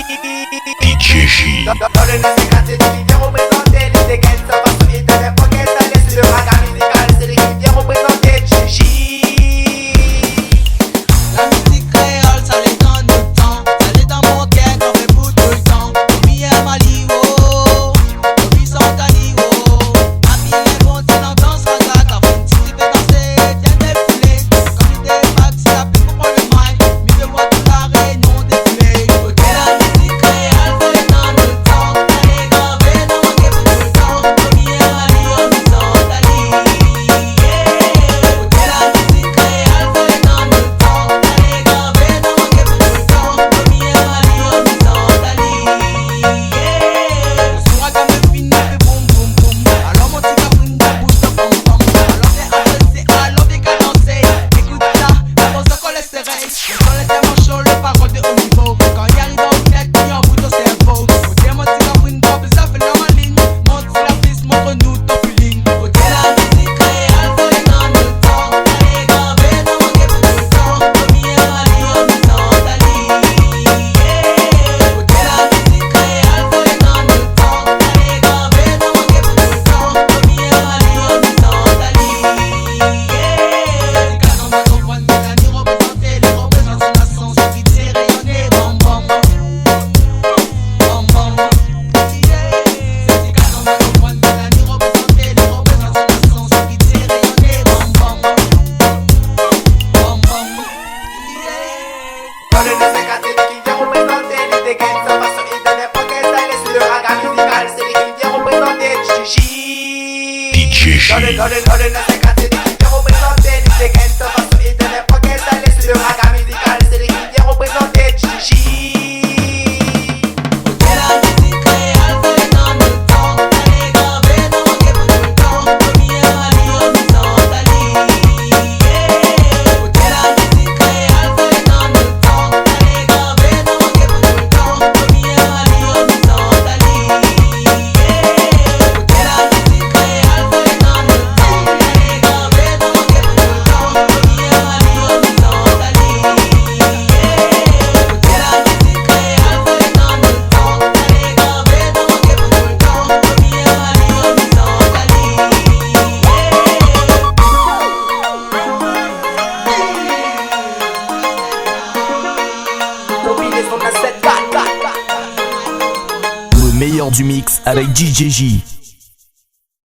DJ J. Dans le nom des quartiers qui vient représenter les dégaines, ça va sur internet, pas qu'elle s'allait sur le raga musical, c'est les qui vient représenter DJ. La musique créole, ça l'est dans notre temps, ça l'est dans mon cœur, on fait pour tout le temps. Obi est Maliwo, Obi sont Taliwo, ma fille est bonne, c'est dans danse, ça ta femme, si tu veux danser, tiens défilé. Comme il débarque, c'est la pub pour prendre le mic, mais de moi tout l'arrêt, non défilé. Ok, la musique créole, ça l'est dans notre temps, ça l'est gravé dans mon cœur pour tout le temps. Obi est Maliwo, Obi sont Taliwo. Ok, la musique créole, ça l'est dans notre temps, ça l'est gravé dans mon cœur pour tout le temps. Obi est Maliwo, Obi sont Taliwo. Le son raga me finit, fait boum boum boum. Alors mon petit cabrine de bouge de pom pom. Alors t'es avancé, alors t'es cadencé. Écoute ça, la pose de cholestérol. Le son est tellement chaud, le parole de haut niveau. Quand il arrive au net, il en bout au cerveau. Ok mon petit cabrine, drop ça fait dans ma ligne. Monte sur la piste, montre-nous ton feeling. Ok la musique créole, ça l'est dans notre temps, ça l'est gravé dans mon cœur pour tout le temps. Obi est Maliwo, Obi sont Taliwo. Ok la musique créole, ça l'est dans notre temps, ça l'est gravé dans mon cœur pour tout le temps. Obi est Maliwo, Obi sont Taliwo. Les gars dans ma campagne, mes amis représentés, les représentants de la nation, ceux qui disent rayonner, bam bam bam bam. Ces gars dans ma campagne, mes amis représentés, les représentants de la nation, ceux qui disent rayonner, bam bam bam bam. Dans le nom des quartiers qui vient représenter les dégaines, ça va sur internet, pas qu'elle s'allait sur le raga musical, c'est les qui vient représenter DJ. DJ Dans le J. nom des quartiers qui vient représenter les dégaines, ça va sur internet, pas qu'elle s'allait sur le raga musical, c'est les qui vient représenter DJ. Ok la musique créole, ça l'est dans notre temps, ça l'est gravé dans mon cœur pour tout le temps. Obi est Maliwo, Obi sont Taliwo. Ok la musique créole, ça l'est dans notre temps, ça l'est gravé dans mon cœur pour tout le temps. Obi est Maliwo, Obi sont Taliwo. Ok la musique créole, ça l'est dans notre temps, ça l'est gravé dans mon cœur pour tout le temps. Obi est Maliwo, Obi sont Taliwo. Ok la musique créole, ça l'est dans notre temps, ça l'est gravé dans mon cœur pour tout le temps. Obi est Maliwo, Obi sont Taliwo. L'opinion sont à cette balle. Le meilleur du mix avec DJ J.